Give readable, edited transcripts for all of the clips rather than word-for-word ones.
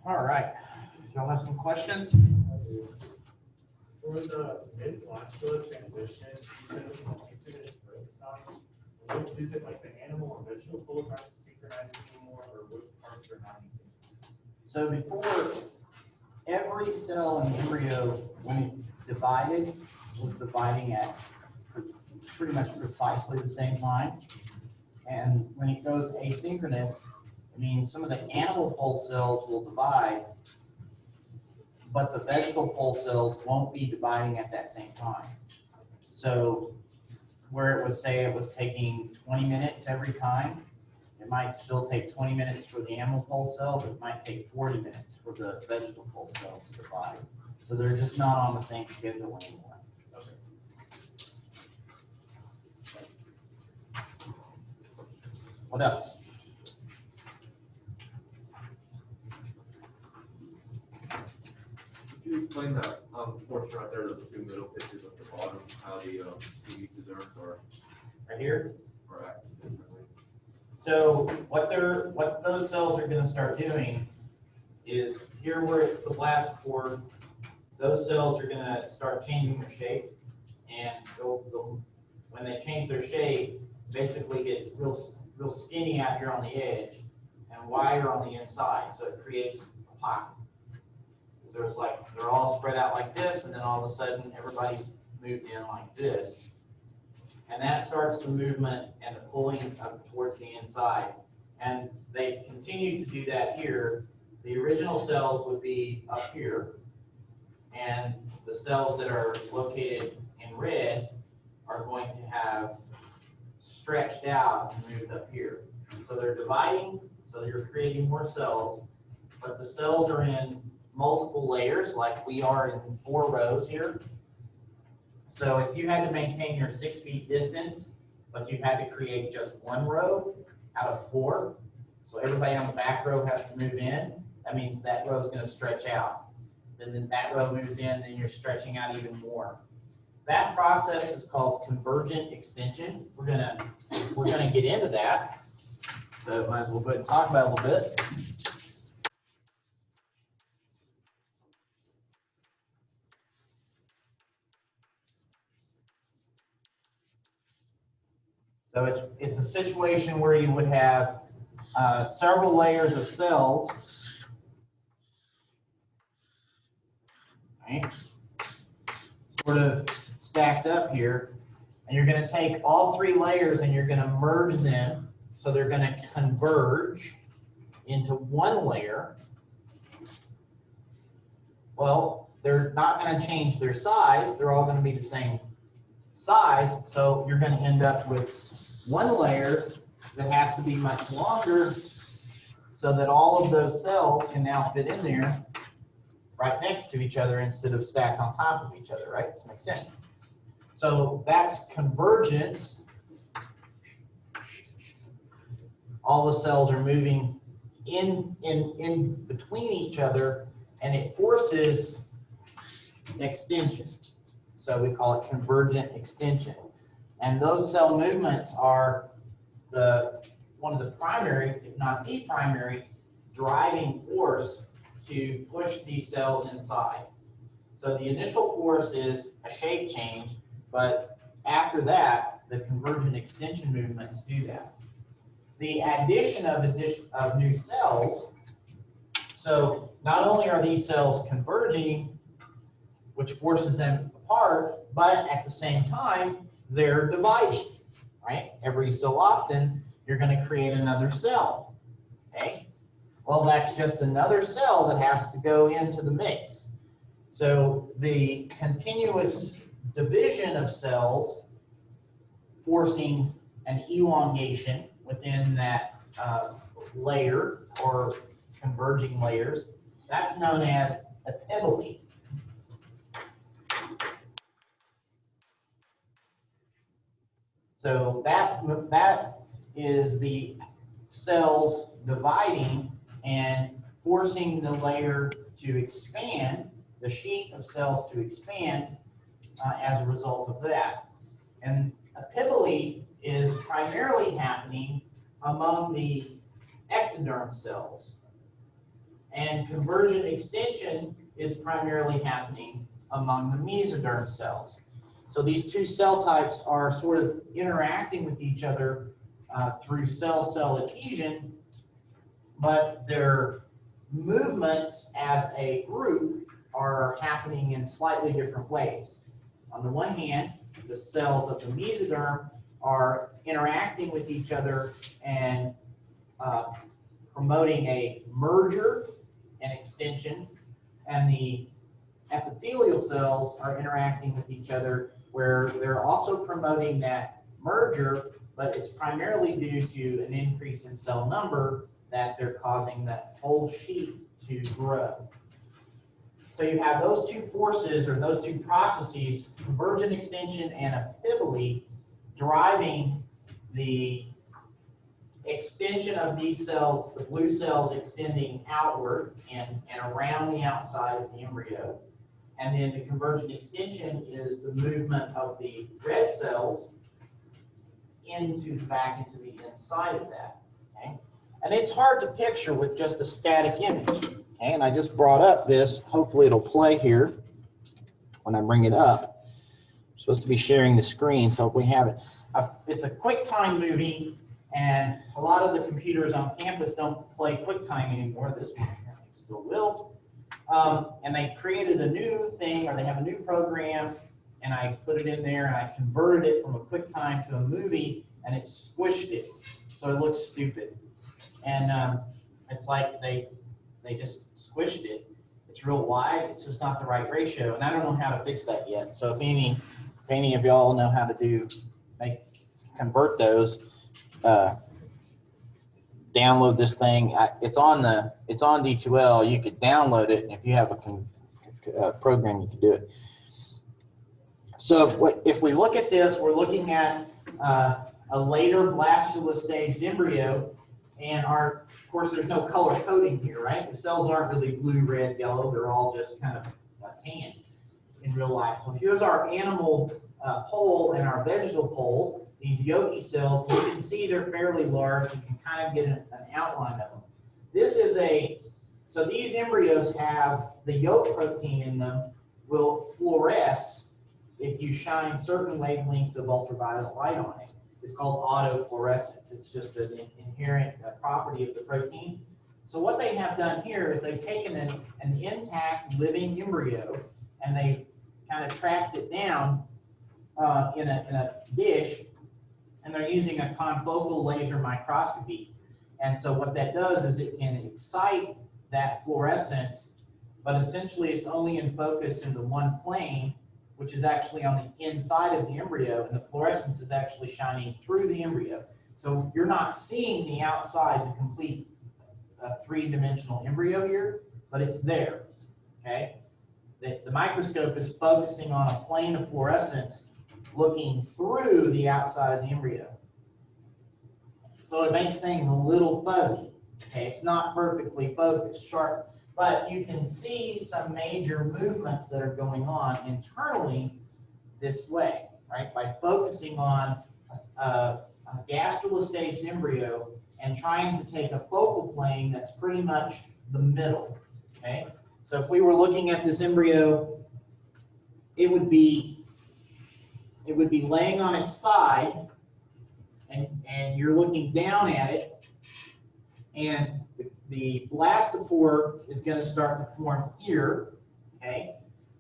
All right. Y'all have some questions? For the mid-vascular transition, you said it's a synchronous growth style. Is it like the animal or vegetable pools aren't synchronized anymore, or which parts are not synchronized? So before, every cell in the embryo, when it divided, was dividing at pretty much precisely the same time. And when it goes asynchronous, it means some of the animal pole cells will divide, but the vegetable pole cells won't be dividing at that same time. So where it was, say, it was taking 20 minutes every time, it might still take 20 minutes for the animal pole cell, but it might take 40 minutes for the vegetable pole cell to divide. So they're just not on the same schedule anymore. Okay. What else? Could you explain that portion right there, those two middle pictures at the bottom, how the uses are Right here? acting differently? So what those cells are going to start doing is here where it's the blast cord, those cells are going to start changing their shape, and when they change their shape, basically get real skinny out here on the edge and wider on the inside, so it creates a pocket. So it's like they're all spread out like this, and then all of a sudden everybody's moved in like this. And that starts the movement and the pulling up towards the inside. And they continue to do that here. The original cells would be up here, and the cells that are located in red are going to have stretched out and moved up here. So they're dividing, so you're creating more cells, but the cells are in multiple layers, like we are in 4 rows here. So if you had to maintain your 6 feet distance, but you had to create just 1 row out of 4, so everybody on the back row has to move in, that means that row is going to stretch out. Then that row moves in, then you're stretching out even more. That process is called convergent extension. We're gonna get into that. So might as well go ahead and talk about it a little bit. So it's a situation where you would have several layers of cells, right, sort of stacked up here, and you're going to take all 3 layers and you're going to merge them, so they're going to converge into 1 layer. Well, they're not going to change their size. They're all going to be the same size, so you're going to end up with 1 layer that has to be much longer, so that all of those cells can now fit in there right next to each other instead of stacked on top of each other, right? This makes sense. So that's convergence. All the cells are moving in between each other, and it forces extension. So we call it convergent extension. And those cell movements are one of the primary, if not the primary, driving force to push these cells inside. So the initial force is a shape change, but after that, the convergent extension movements do that. The addition of new cells, so not only are these cells converging, which forces them apart, but at the same time, they're dividing, right? Every so often, you're going to create another cell, okay? Well, that's just another cell that has to go into the mix. So the continuous division of cells forcing an elongation within that layer or converging layers, that's known as epipely. So that is the cells dividing and forcing the layer to expand, the sheet of cells to expand as a result of that. And epipely is primarily happening among the ectoderm cells. And convergent extension is primarily happening among the mesoderm cells. So these two cell types are sort of interacting with each other through cell-cell adhesion, but their movements as a group are happening in slightly different ways. On the one hand, the cells of the mesoderm are interacting with each other and promoting a merger and extension, and the epithelial cells are interacting with each other where they're also promoting that merger, but it's primarily due to an increase in cell number that they're causing that whole sheet to grow. So you have those two forces, or those two processes, convergent extension and amphiboly, driving the extension of these cells, the blue cells extending outward and around the outside of the embryo. And then the convergent extension is the movement of the red cells back into the inside of that. Okay? And it's hard to picture with just a static image. Okay? And I just brought up this. Hopefully it'll play here when I bring it up. I'm supposed to be sharing the screen, so we have it. It's a QuickTime movie, and a lot of the computers on campus don't play QuickTime anymore. This one apparently still will. And they created a new thing, or they have a new program, and I put it in there, and I converted it from a QuickTime to a movie, and it squished it, so it looks stupid. And it's like they just squished it. It's real wide. It's just not the right ratio, and I don't know how to fix that yet. So if any of y'all know how to convert those, download this thing. It's on D2L. You could download it, and if you have a program, you can do it. So if we look at this, we're looking at a later blastula staged embryo, and of course there's no color coding here, right? The cells aren't really blue, red, yellow. They're all just kind of tan in real life. So here's our animal pole and our vegetal pole. These yolky cells, you can see they're fairly large. You can kind of get an outline of them. So these embryos have the yolk protein in them will fluoresce if you shine certain wavelengths of ultraviolet light on it. It's called autofluorescence. It's just an inherent property of the protein. So what they have done here is they've taken an intact living embryo and they've kind of tracked it down in a dish, and they're using a confocal laser microscopy. And so what that does is it can excite that fluorescence, but essentially it's only in focus in the one plane, which is actually on the inside of the embryo, and the fluorescence is actually shining through the embryo. So you're not seeing the outside, the complete three-dimensional embryo here, but it's there, okay? The microscope is focusing on a plane of fluorescence looking through the outside of the embryo. So it makes things a little fuzzy, okay? It's not perfectly focused, sharp, but you can see some major movements that are going on internally this way, right? By focusing on a gastrula staged embryo and trying to take a focal plane that's pretty much the middle, okay? So if we were looking at this embryo, it would be laying on its side, and you're looking down at it, and the blastopore is going to start to form here, okay?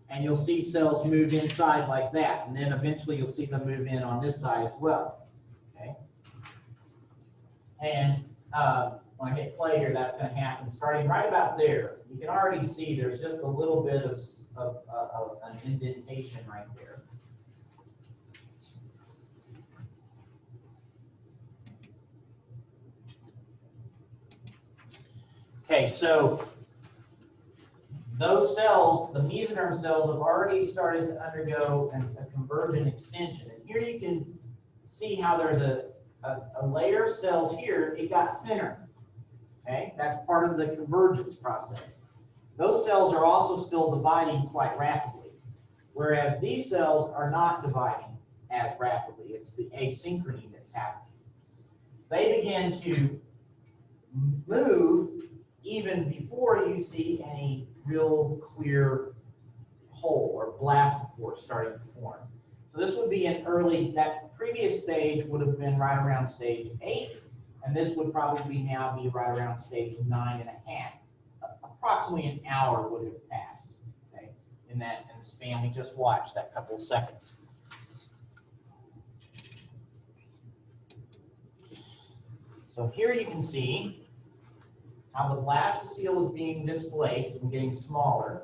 And you'll see cells move inside like that, and then eventually you'll see them move in on this side as well, okay? And when I hit play here, that's going to happen starting right about there. You can already see there's just a little bit of an indentation right there. Okay, so those cells, the mesoderm cells, have already started to undergo a convergent extension. And here you can see how there's a layer of cells here. It got thinner. Okay, that's part of the convergence process. Those cells are also still dividing quite rapidly, whereas these cells are not dividing as rapidly. It's the asynchrony that's happening. They begin to move even before you see any real clear hole or blastospore starting to form. So this would be an early, that previous stage would have been right around stage 8, and this would probably now be right around stage 9.5. Approximately an hour would have passed, okay, in the span we just watched, that couple of seconds. So here you can see how the blastocele is being displaced and getting smaller.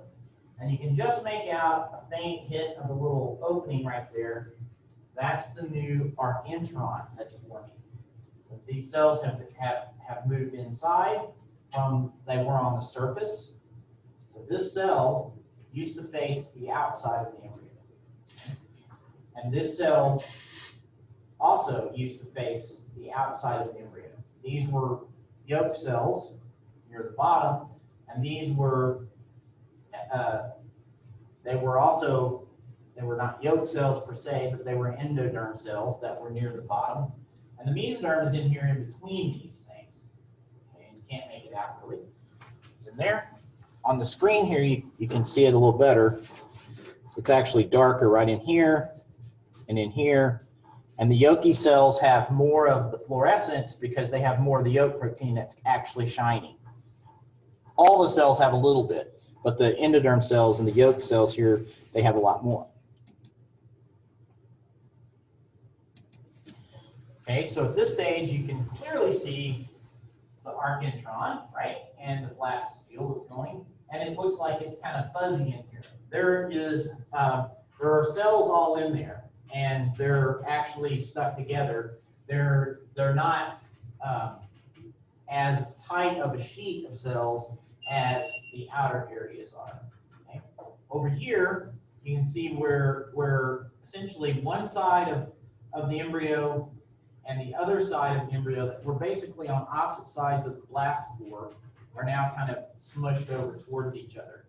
And you can just make out a faint hit of a little opening right there. That's the new archintron that's forming. So these cells have moved inside from they were on the surface. So this cell used to face the outside of the embryo. And this cell also used to face the outside of the embryo. These were yolk cells near the bottom, and these were they were not yolk cells per se, but they were endoderm cells that were near the bottom. And the mesoderm is in here in between these things. Okay, you can't make it out really. It's in there. On the screen here, you can see it a little better. It's actually darker right in here and in here. And the yolky cells have more of the fluorescence because they have more of the yolk protein that's actually shining. All the cells have a little bit, but the endoderm cells and the yolk cells here, they have a lot more. Okay, so at this stage, you can clearly see the archintron, right? And the blastocele is going, and it looks like it's kind of fuzzy in here. There are cells all in there, and they're actually stuck together. They're not as tight of a sheet of cells as the outer areas are. Okay? Over here, you can see where essentially one side of the embryo and the other side of the embryo that were basically on opposite sides of the blastospore are now kind of smushed over towards each other.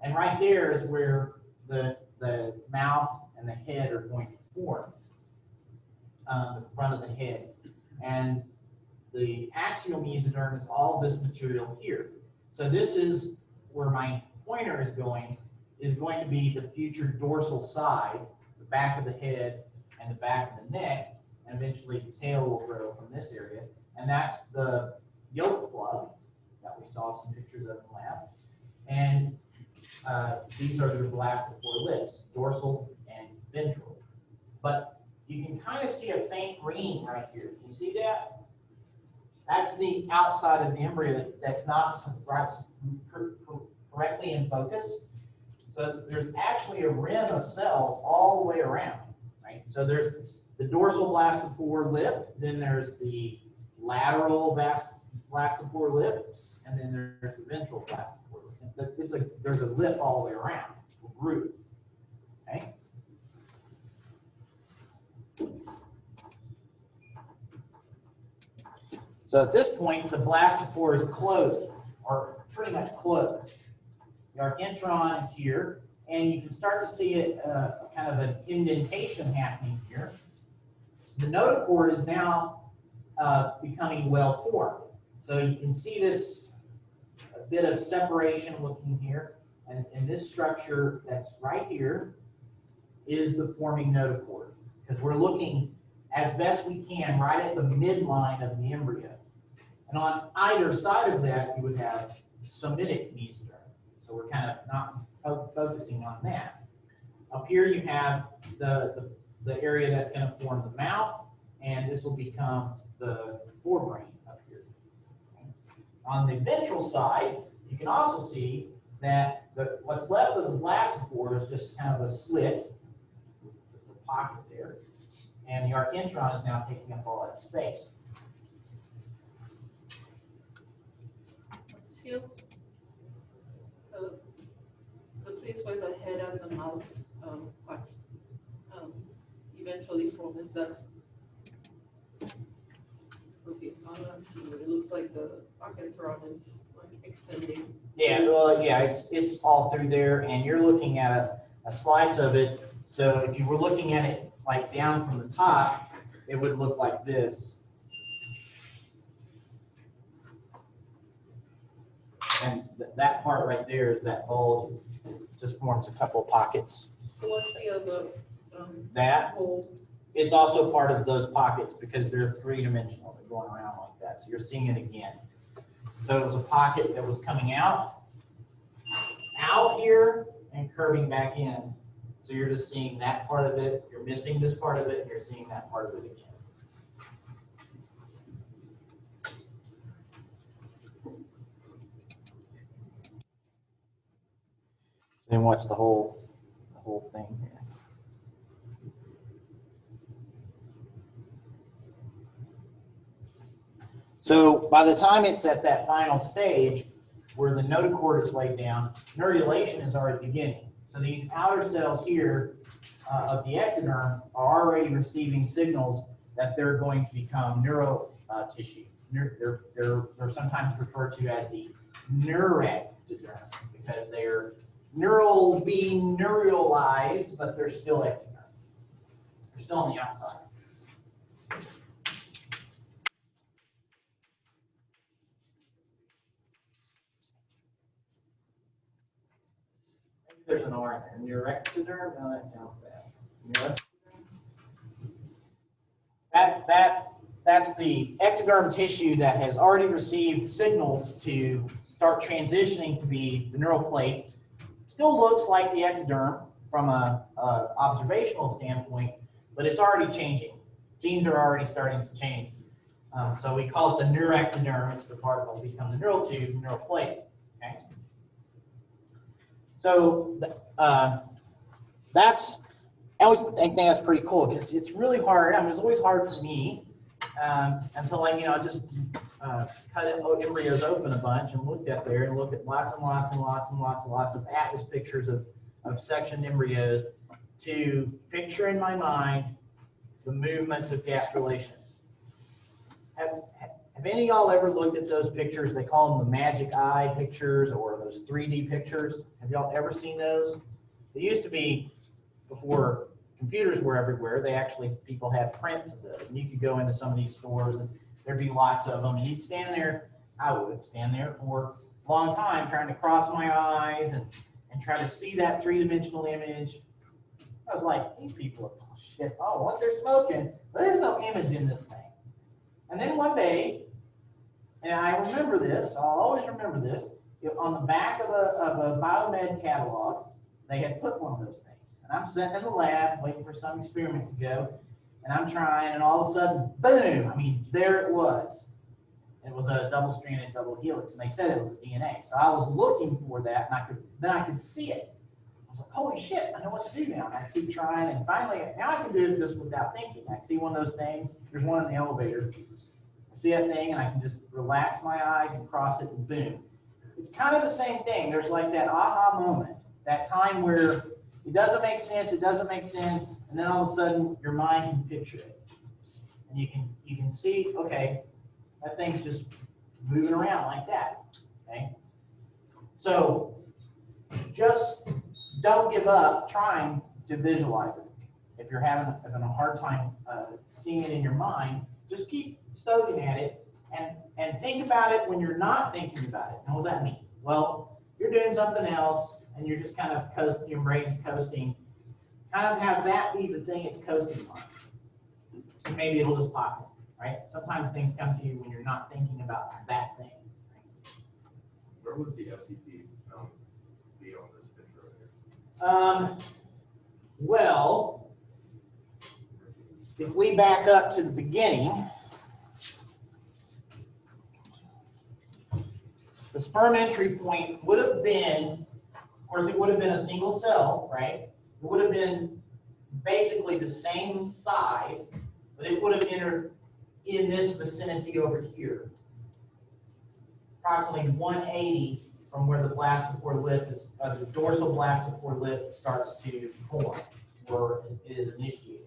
And right there is where the mouth and the head are going to form, the front of the head. And the axial mesoderm is all this material here. So this is where my pointer is going to be the future dorsal side, the back of the head and the back of the neck, and eventually the tail will grow from this area. And that's the yolk plug that we saw some pictures of in the lab. And these are the blastospore lips, dorsal and ventral. But you can kind of see a faint green right here. Can you see that? That's the outside of the embryo that's not correctly in focus. So there's actually a rim of cells all the way around, right? So there's the dorsal blastospore lip, then there's the lateral blastospore lips, and then there's the ventral blastospore lip. There's a lip all the way around. It's a group. Okay. So at this point, the blastospore is closed, or pretty much closed. The archintron is here, and you can start to see it kind of an indentation happening here. The notochord is now becoming well formed. So you can see this a bit of separation looking here, and this structure that's right here is the forming notochord, because we're looking as best we can right at the midline of the embryo. And on either side of that, you would have somatic mesoderm. So we're kind of not focusing on that. Up here you have the area that's going to form the mouth, and this will become the forebrain up here. Okay. On the ventral side, you can also see that what's left of the blastospore is just kind of a slit, just a pocket there, and the archintron is now taking up all that space. Skills. The place where the head and the mouth parts eventually form, is that okay? I'm seeing it. It looks like the archintron is like extending. Yeah, well, yeah, it's all through there, and you're looking at a slice of it. So if you were looking at it like down from the top, it would look like this. And that part right there is that bulge, just forms a couple of pockets. So what's the other, That, hole? it's also part of those pockets because they're three-dimensional, they're going around like that, so you're seeing it again. So it was a pocket that was coming out here and curving back in. So you're just seeing that part of it, you're missing this part of it, and you're seeing that part of it again. Then watch the whole thing here. So by the time it's at that final stage where the notochord is laid down, neurulation is already beginning. So these outer cells here of the ectoderm are already receiving signals that they're going to become neural tissue. They're sometimes referred to as the neuroectoderm because they're being neuralized, but they're still ectoderm. They're still on the outside. Maybe there's an R in there. Neuroectoderm? No, that sounds bad. That's the ectoderm tissue that has already received signals to start transitioning to be the neural plate. Still looks like the ectoderm from a observational standpoint, but it's already changing. Genes are already starting to change. So we call it the neuroectoderm. It's the part that will become the neural tube, neural plate. Okay. So I think that's pretty cool because it's really hard. I mean, it's always hard for me until I, just cut embryos open a bunch and looked at there and looked at lots and lots and lots and lots and lots of atlas pictures of sectioned embryos to picture in my mind the movements of gastrulation. Have any of y'all ever looked at those pictures? They call them the magic eye pictures or those 3D pictures. Have y'all ever seen those? They used to be, before computers were everywhere, people had prints of those. And you could go into some of these stores and there'd be lots of them. And you'd stand there, I would stand there for a long time trying to cross my eyes and try to see that three-dimensional image. I was like, these people are full of shit. Oh, what they're smoking. There's no image in this thing. And then one day, and I remember this, I'll always remember this, on the back of a biomed catalog, they had put one of those things. And I'm sitting in the lab waiting for some experiment to go, and I'm trying, and all of a sudden, boom, I mean, there it was. It was a double-stranded double helix, and they said it was a DNA. So I was looking for that, and I could see it. I was like, holy shit, I know what to do now. And I keep trying, and finally, now I can do it just without thinking. I see one of those things. There's one in the elevator. I see that thing, and I can just relax my eyes and cross it, and boom. It's kind of the same thing. There's like that aha moment, that time where it doesn't make sense, and then all of a sudden, your mind can picture it. And you can see, okay, that thing's just moving around like that, okay? So just don't give up trying to visualize it. If you're having a hard time seeing it in your mind, just keep stoking at it and think about it when you're not thinking about it. Now, what does that mean? Well, you're doing something else and you're just kind of coasting, your brain's coasting. Kind of have that be the thing it's coasting on. And maybe it'll just pop in, right? Sometimes things come to you when you're not thinking about that thing. Where would the FCP be on this picture right here? Well, if we back up to the beginning, the sperm entry point would have been, of course, it would have been a single cell, right? It would have been basically the same size, but it would have entered in this vicinity over here. Approximately 180 from where the blastophore lip is, the dorsal blastophore lip starts to form, where it is initiated.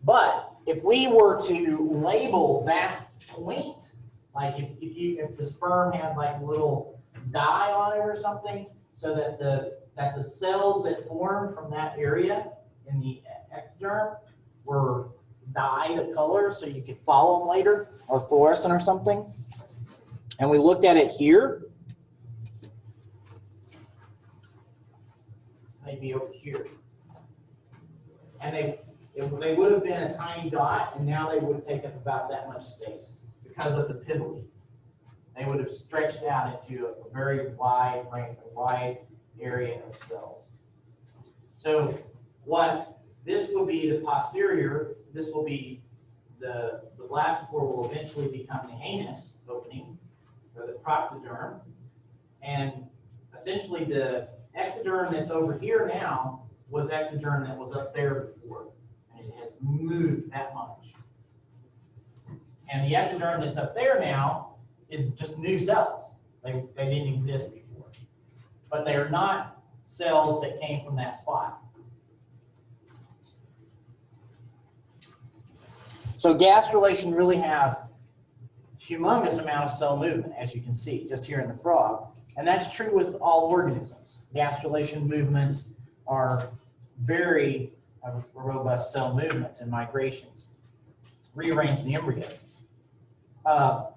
But if we were to label that point, like if the sperm had like a little dye on it or something, so that the cells that form from that area in the ectoderm were dyed a color so you could follow them later, or fluorescent or something, and we looked at it here, maybe over here. And they would have been a tiny dot, and now they would have taken about that much space because of the pivot. They would have stretched out into a very wide range, a wide area of cells. So what this will be the posterior, this will be the blastophore will eventually become the anus opening, or the proctoderm. And essentially the ectoderm that's over here now was ectoderm that was up there before. And it has moved that much. And the ectoderm that's up there now is just new cells. They didn't exist before. But they are not cells that came from that spot. So gastrulation really has humongous amount of cell movement, as you can see, just here in the frog. And that's true with all organisms. Gastrulation movements are very robust cell movements and migrations. Rearrange the embryo.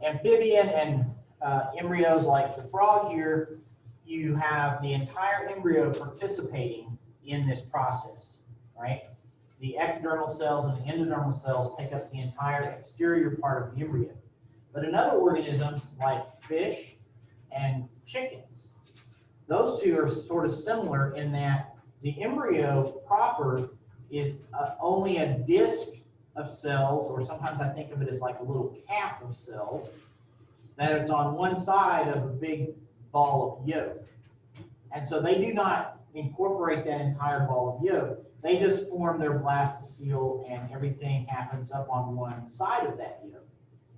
Amphibian and embryos like the frog here, you have the entire embryo participating in this process, right? The ectodermal cells and the endodermal cells take up the entire exterior part of the embryo. But in other organisms like fish and chickens, those two are sort of similar in that the embryo proper is only a disc of cells, or sometimes I think of it as like a little cap of cells, that is on one side of a big ball of yolk. And so they do not incorporate that entire ball of yolk. They just form their blastocele, and everything happens up on one side of that yolk.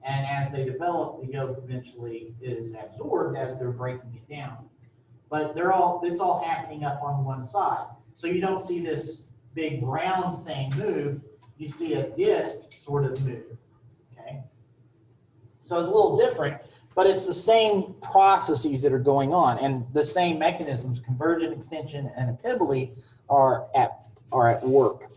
And as they develop, the yolk eventually is absorbed as they're breaking it down. But it's all happening up on one side. So you don't see this big round thing move. You see a disc sort of move. Okay. So it's a little different, but it's the same processes that are going on, and the same mechanisms, convergent, extension, and epibole, are at work.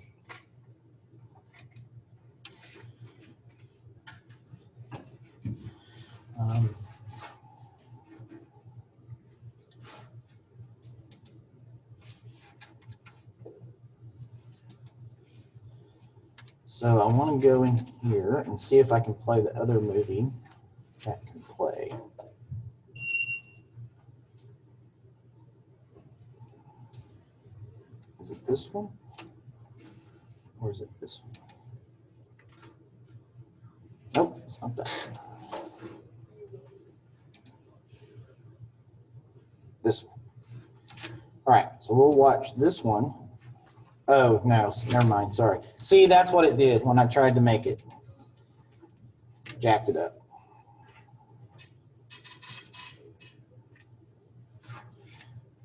So I want to go in here and see if I can play the other movie that can play. Is it this one? Or is it this one? Nope, it's not that one. This one. All right, so we'll watch this one. Oh, no, never mind, sorry. See, that's what it did when I tried to make it. Jacked it up.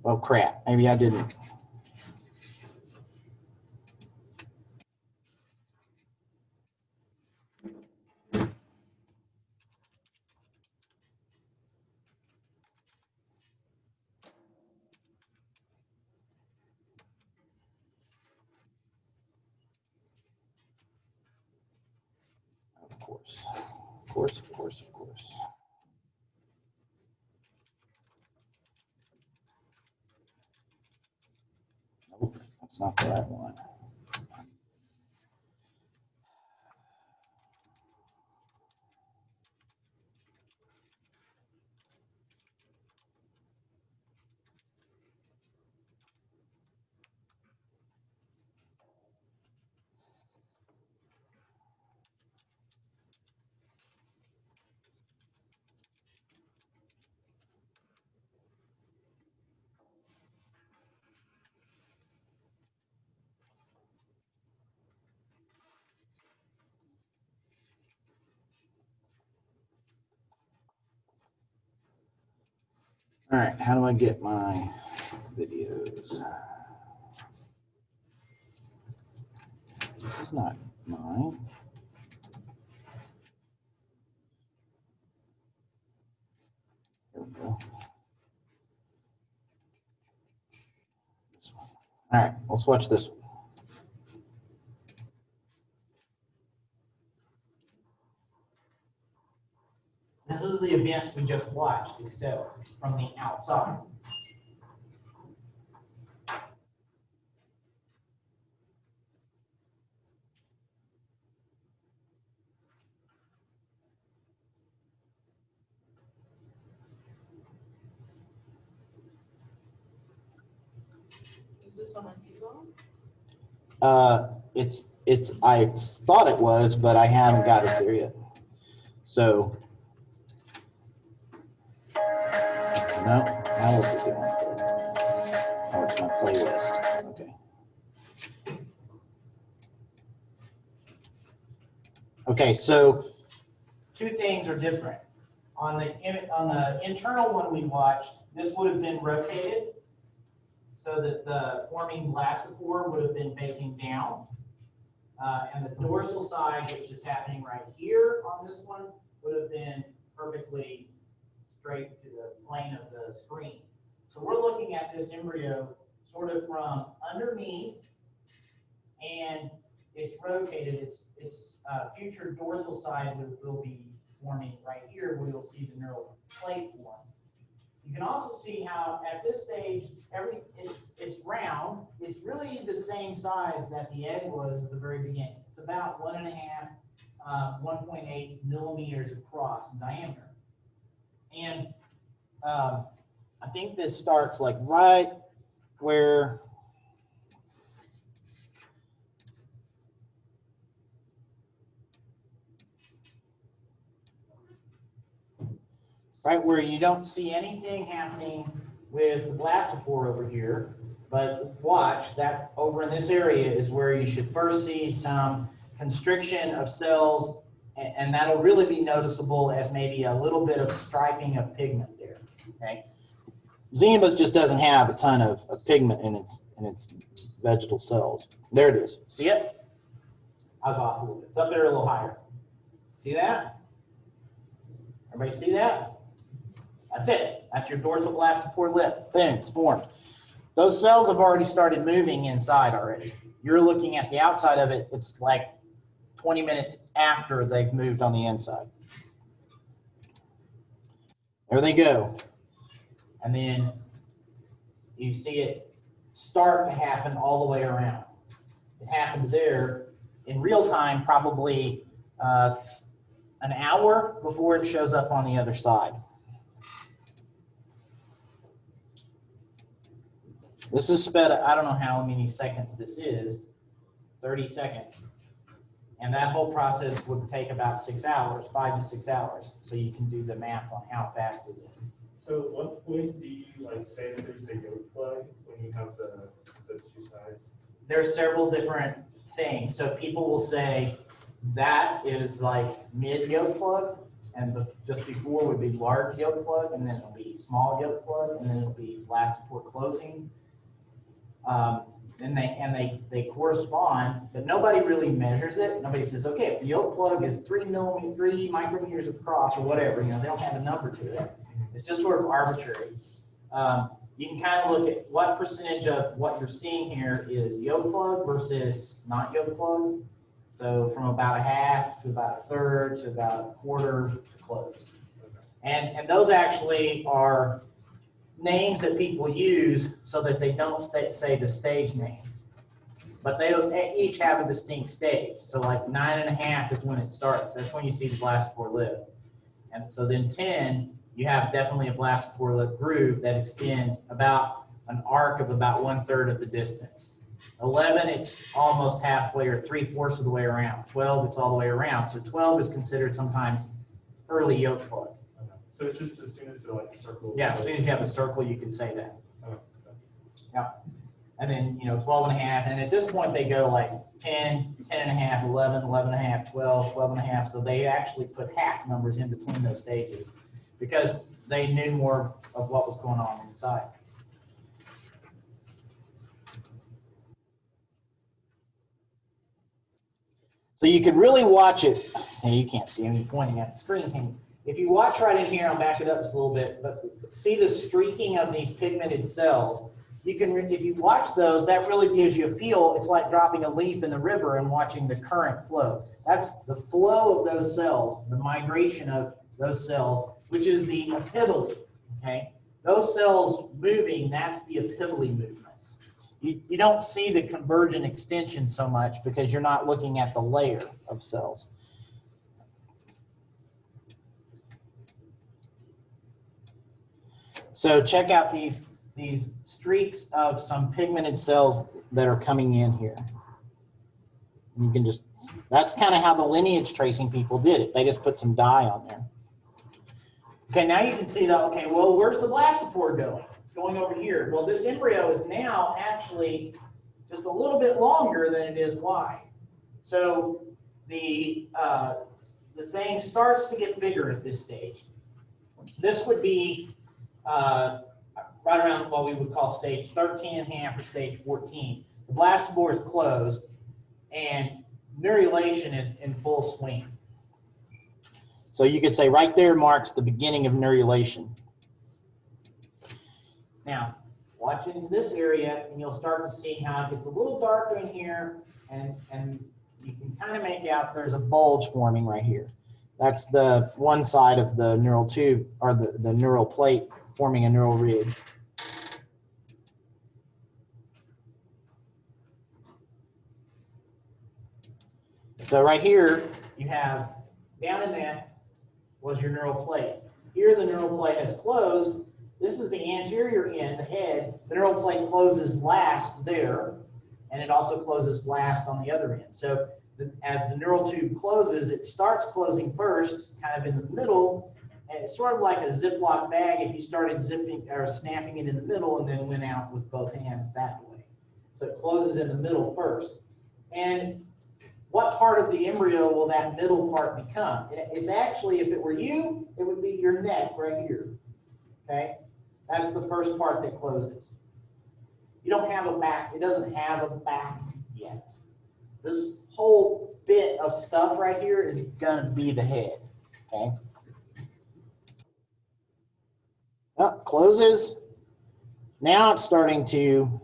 Well, crap, maybe I didn't. Of course, of course, of course, of course. Nope, that's not the right one. All right, how do I get my videos? This is not mine. Here we go. This one. All right, let's watch this one. This is the event we just watched, except from the outside. this one on Biol? I thought it was, but I haven't got it there yet. So, no, now what's it doing? Oh, it's my playlist. Okay. Okay, so Two things are different. On the internal one we watched, this would have been rotated so that the forming blastopore would have been facing down. And the dorsal side, which is happening right here on this one, would have been perfectly straight to the plane of the screen. So we're looking at this embryo sort of from underneath, and it's rotated. Its future dorsal side will be forming right here, where you'll see the neural plate form. You can also see how at this stage, it's round. It's really the same size that the egg was at the very beginning. It's about 1.5, 1.8 millimeters across in diameter. And I think this starts like right where you don't see anything happening with the blastopore over here. But watch, that over in this area is where you should first see some constriction of cells, and that'll really be noticeable as maybe a little bit of striping of pigment there. Okay, Zimbus just doesn't have a ton of pigment in its vegetal cells. There it is. See it? I was off a little bit. It's up there a little higher. See that? Everybody see that? That's it. That's your dorsal blastopore lip. Boom, it's formed. Those cells have already started moving inside already. You're looking at the outside of it. It's like 20 minutes after they've moved on the inside. There they go. And then you see it start to happen all the way around. It happened there in real time, probably an hour before it shows up on the other side. This is sped up. I don't know how many seconds this is, 30 seconds. And that whole process would take about 6 hours, 5 to 6 hours. So you can do the math on how fast is it. So at what point do you say that there's a yolk plug when you have the two sides? There's several different things. So people will say that is like mid yolk plug, and just before would be large yolk plug, and then it'll be small yolk plug, and then it'll be blastopore closing. And they correspond, but nobody really measures it. Nobody says, okay, if the yolk plug is 3 micrometers across or whatever, they don't have a number to it. It's just sort of arbitrary. You can kind of look at what percentage of what you're seeing here is yolk plug versus not yolk plug. So from about a half to about a third to about a quarter to close. And those actually are names that people use so that they don't say the stage name. But they each have a distinct stage. So like 9.5 is when it starts. That's when you see the blastopore lip. And so then 10, you have definitely a blastopore lip groove that extends about an arc of about 1/3 of the distance. 11, it's almost halfway or 3/4 of the way around. 12, it's all the way around. So 12 is considered sometimes early yolk plug. So it's just as soon as the circle. Yeah, as soon as you have a circle, you can say that. Yeah. And then, 12.5. And at this point, they go like 10, 10.5, 11, 11.5, 12, 12.5. So they actually put half numbers in between those stages because they knew more of what was going on inside. So you can really watch it. See, you can't see me pointing at the screen. If you watch right in here, I'll back it up just a little bit, but see the streaking of these pigmented cells. You can, if you watch those, that really gives you a feel. It's like dropping a leaf in the river and watching the current flow. That's the flow of those cells, the migration of those cells, which is the epiphyly, okay? Those cells moving, that's the epiphyly movements. You don't see the convergent extension so much because you're not looking at the layer of cells. So check out these these streaks of some pigmented cells that are coming in here. You can just, that's kind of how the lineage tracing people did it. They just put some dye on there. Okay, now you can see that, okay, well, where's the blastopore going? It's going over here. Well, this embryo is now actually just a little bit longer than it is wide. So the thing starts to get bigger at this stage. This would be right around what we would call stage 13.5 or stage 14. The blastopore is closed and neurulation is in full swing. So you could say right there marks the beginning of neurulation. Now, watch into this area and you'll start to see how it gets a little darker in here, and you can kind of make out there's a bulge forming right here. That's the one side of the neural tube, or the neural plate forming a neural ridge. So right here, you have, down in that was your neural plate. Here the neural plate has closed. This is the anterior end, the head. The neural plate closes last there, and it also closes last on the other end. So as the neural tube closes, it starts closing first, kind of in the middle, and it's sort of like a Ziploc bag if you started zipping or snapping it in the middle and then went out with both hands that way. So it closes in the middle first. And what part of the embryo will that middle part become? It's actually, if it were you, it would be your neck right here. Okay? That's the first part that closes. You don't have a back. It doesn't have a back yet. This whole bit of stuff right here is going to be the head. Okay? Oh, closes. Now it's starting to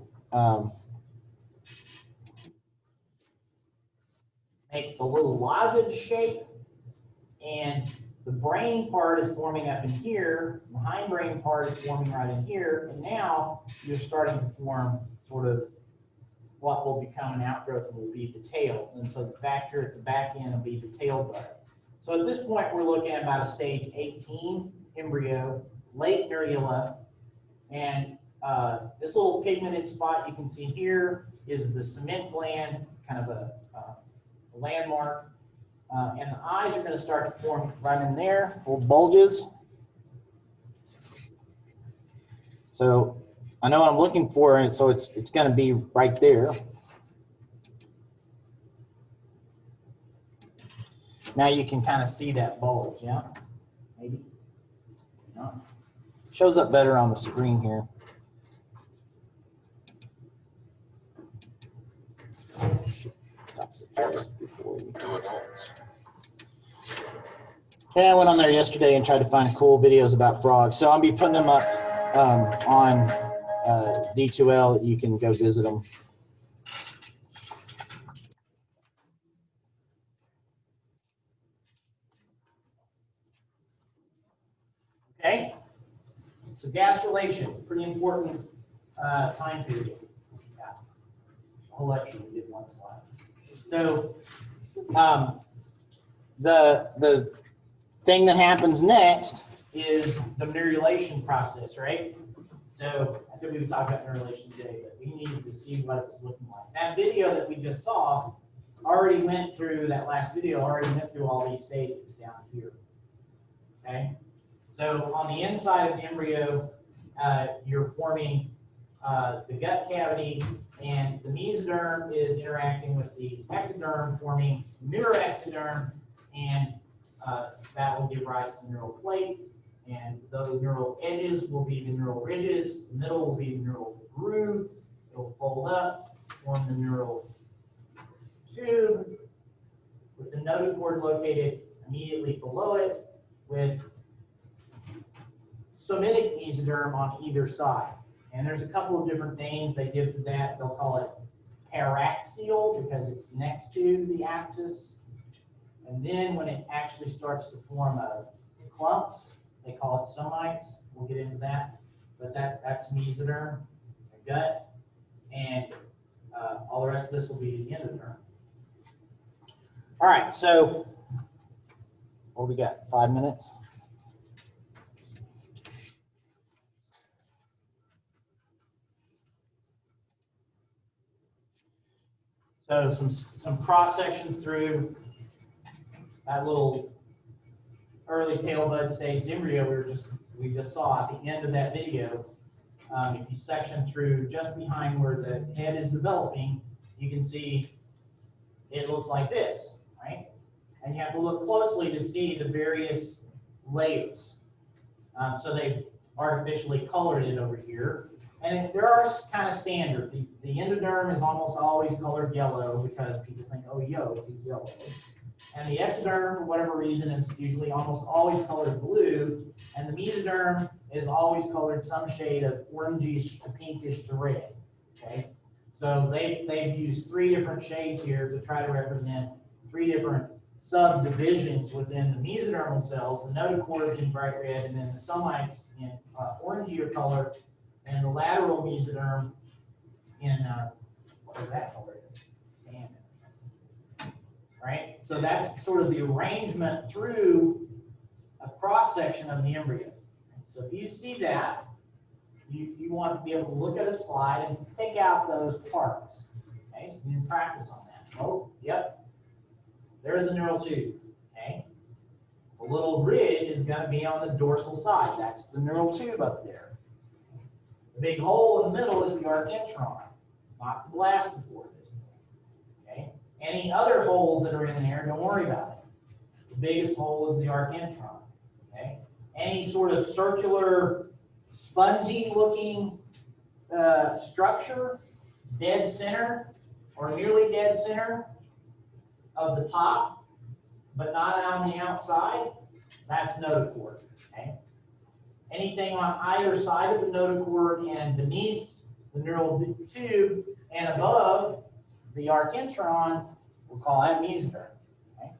make the little lozenge shape, and the brain part is forming up in here, the hindbrain part is forming right in here, and now you're starting to form sort of what will become an outgrowth and will be the tail. And so back here at the back end will be the tail bud. So at this point, we're looking at about a stage 18 embryo, late neurula, and this little pigmented spot you can see here is the cement gland, kind of a landmark, and the eyes are going to start to form right in there, little bulges. So I know what I'm looking for, and so it's going to be right there. Now you can kind of see that bulge, yeah? Maybe. No. Shows up better on the screen here. Before we do adults. Yeah, I went on there yesterday and tried to find cool videos about frogs. So I'll be putting them up on D2L. You can go visit them. Okay. So gastrulation, pretty important time period. Yeah. A whole lecture we did once in a while. So the thing that happens next is the neurulation process, right? So I said we would talk about neurulation today, but we needed to see what it was looking like. That video that we just saw already went through, that last video already went through all these stages down here. Okay? So on the inside of the embryo, you're forming the gut cavity, and the mesoderm is interacting with the ectoderm, forming neuroectoderm, and that will give rise to the neural plate. And those neural edges will be the neural ridges. The middle will be the neural groove. It will fold up, form the neural tube, with the notochord located immediately below it, with somatic mesoderm on either side. And there's a couple of different names they give to that. They'll call it paraxial because it's next to the axis. And then when it actually starts to form clumps, they call it somites. We'll get into that. But that's mesoderm, the gut, and all the rest of this will be the endoderm. All right, so what we got? 5 minutes? So some cross sections through that little early tail bud stage embryo we just saw at the end of that video. If you section through just behind where the head is developing, you can see it looks like this, right? And you have to look closely to see the various layers. So they've artificially colored it over here. And there are kind of standard. The endoderm is almost always colored yellow because people think, oh, yolk is yellow. And the ectoderm, for whatever reason, is usually almost always colored blue. And the mesoderm is always colored some shade of orangish to pinkish to red. Okay? So they've used 3 different shades here to try to represent 3 different subdivisions within the mesodermal cells, the notochord in bright red, and then the somites in orangier color, and the lateral mesoderm in whatever that color is, salmon. Right? So that's sort of the arrangement through a cross section of the embryo. So if you see that, you want to be able to look at a slide and pick out those parts. Okay, so you can practice on that. Oh, yep. There's a neural tube. Okay. The little ridge is going to be on the dorsal side. That's the neural tube up there. The big hole in the middle is the archintron, not the blastophore. Okay. Any other holes that are in there, don't worry about it. The biggest hole is the archintron. Okay. Any sort of circular, spongy-looking structure, dead center or nearly dead center of the top, but not on the outside, that's notochord. Okay. Anything on either side of the notochord and beneath the neural tube and above the archintron, we'll call that mesoderm. Okay.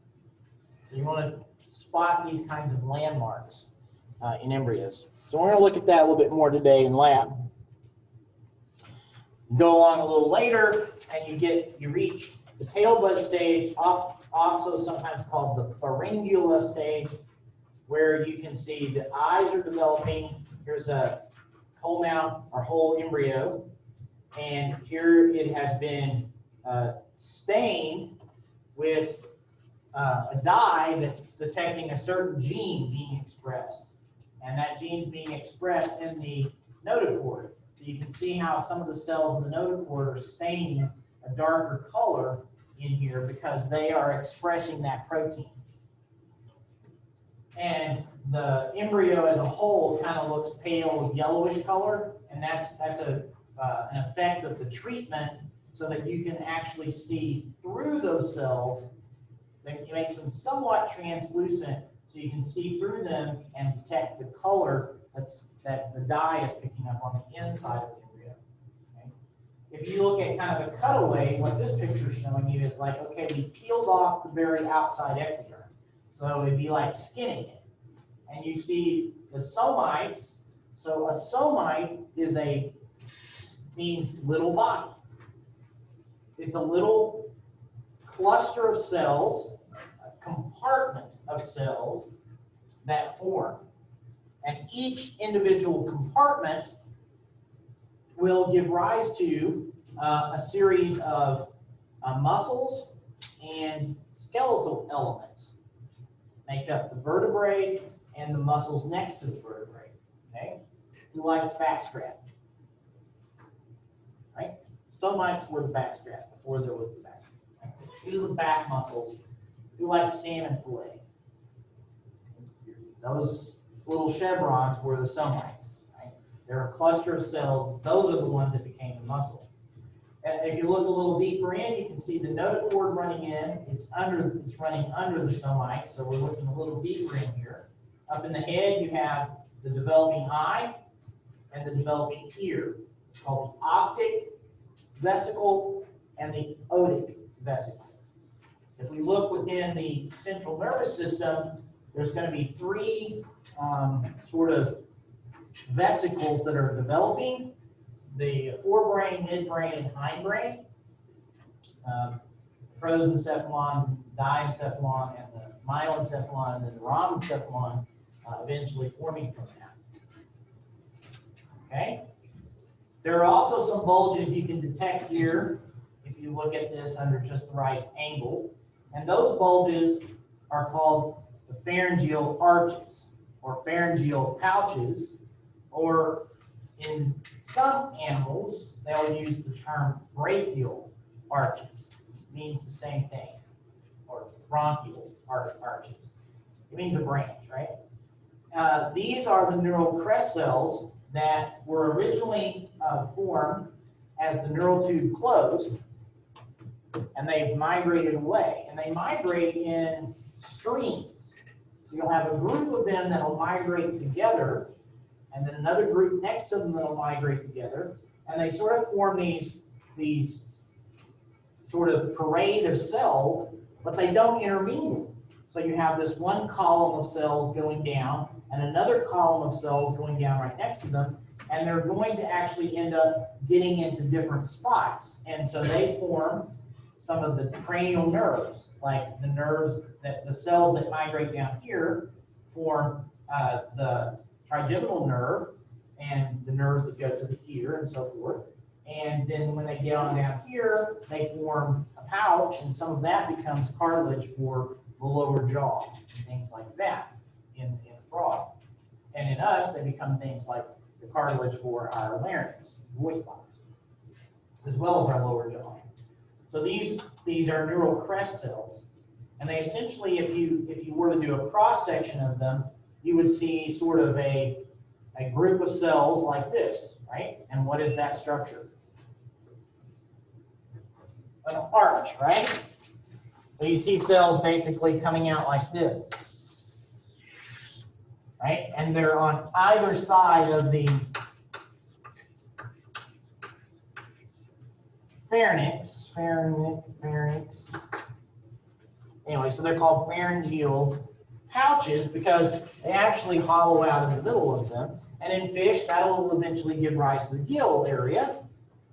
So you want to spot these kinds of landmarks in embryos. So we're going to look at that a little bit more today in lab. Go along a little later, and you reach the tail bud stage, also sometimes called the pharyngula stage, where you can see the eyes are developing. Here's a whole mount or whole embryo, and here it has been stained with a dye that's detecting a certain gene being expressed. And that gene's being expressed in the notochord. So you can see how some of the cells in the notochord are staining a darker color in here because they are expressing that protein. And the embryo as a whole kind of looks pale yellowish color, and that's an effect of the treatment so that you can actually see through those cells. That makes them somewhat translucent so you can see through them and detect the color that the dye is picking up on the inside of the embryo. Okay? If you look at kind of a cutaway, what this picture is showing you is like, okay, we peeled off the very outside ectoderm. So it'd be like skinning it. And you see the somites. So a somite means little body. It's a little cluster of cells, a compartment of cells that form. And each individual compartment will give rise to a series of muscles and skeletal elements. Make up the vertebrae and the muscles next to the vertebrae. Okay? Who likes backstrap? Right? Somites were the backstrap before there was the backstrap. Right? These are the back muscles. Who likes salmon fillet? Those little chevrons were the somites. Right? They're a cluster of cells. Those are the ones that became the muscle. And if you look a little deeper in, you can see the notochord running in. It's running under the somites, so we're looking a little deeper in here. Up in the head, you have the developing eye and the developing ear. It's called the optic vesicle and the otic vesicle. If we look within the central nervous system, there's going to be 3 sort of vesicles that are developing: the forebrain, midbrain, and hindbrain. Prosencephalon, diencephalon, and the myelencephalon, and then the rhombencephalon eventually forming from that. Okay? There are also some bulges you can detect here. If you look at this under just the right angle. And those bulges are called the pharyngeal arches or pharyngeal pouches, or in some animals, they'll use the term brachial arches. It means the same thing, or bronchial arches. It means a branch, right? These are the neural crest cells that were originally formed as the neural tube closed, and they've migrated away. And they migrate in streams. So you'll have a group of them that will migrate together, and then another group next to them that will migrate together, and they sort of form these sort of parade of cells, but they don't intermingle. So you have this one column of cells going down and another column of cells going down right next to them, and they're going to actually end up getting into different spots. And so they form some of the cranial nerves, like the nerves that the cells that migrate down here form the trigeminal nerve and the nerves that go to the ear and so forth. And then when they get on down here, they form a pouch, and some of that becomes cartilage for the lower jaw and things like that in a frog. And in us, they become things like the cartilage for our larynx, voice box, as well as our lower jaw. So these are neural crest cells, and they essentially, if you were to do a cross section of them, you would see sort of a group of cells like this, right? And what is that structure? An arch, right? So you see cells basically coming out like this, right? And they're on either side of the pharynx. Anyway, so they're called pharyngeal pouches because they actually hollow out in the middle of them. And in fish, that'll eventually give rise to the gill area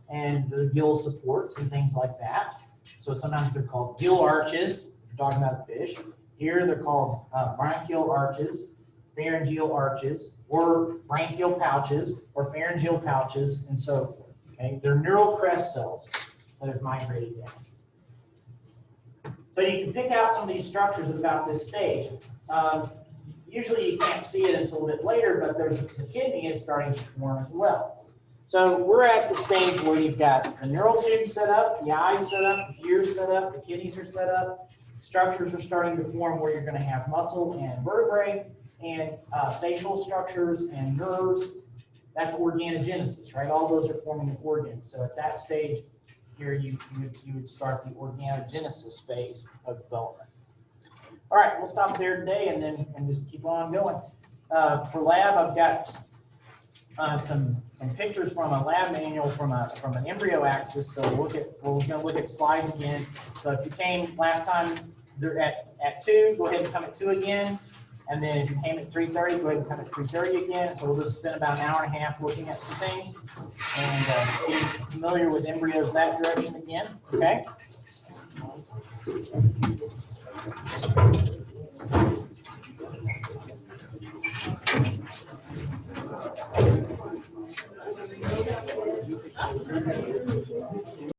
and the gill supports and things like that. So sometimes they're called gill arches. We're talking about a fish. Here they're called bronchial arches, pharyngeal arches, or branchial pouches, or pharyngeal pouches, and so forth. Okay, they're neural crest cells that have migrated down. So you can pick out some of these structures at about this stage. Usually you can't see it until a bit later, but the kidney is starting to form as well. So we're at the stage where you've got the neural tube set up, the eyes set up, the ears set up, the kidneys are set up. Structures are starting to form where you're going to have muscle and vertebrae and facial structures and nerves. That's organogenesis, right? All those are forming organs. So at that stage here, you would start the organogenesis phase of development. All right, we'll stop there today and just keep on going. For lab, I've got some pictures from a lab manual from an embryo axis. So we're going to look at slides again. So if you came last time at 2, go ahead and come at 2 again. And then if you came at 3:30, go ahead and come at 3:30 again. So we'll just spend about an hour and a half looking at some things and getting familiar with embryos that direction again. Okay.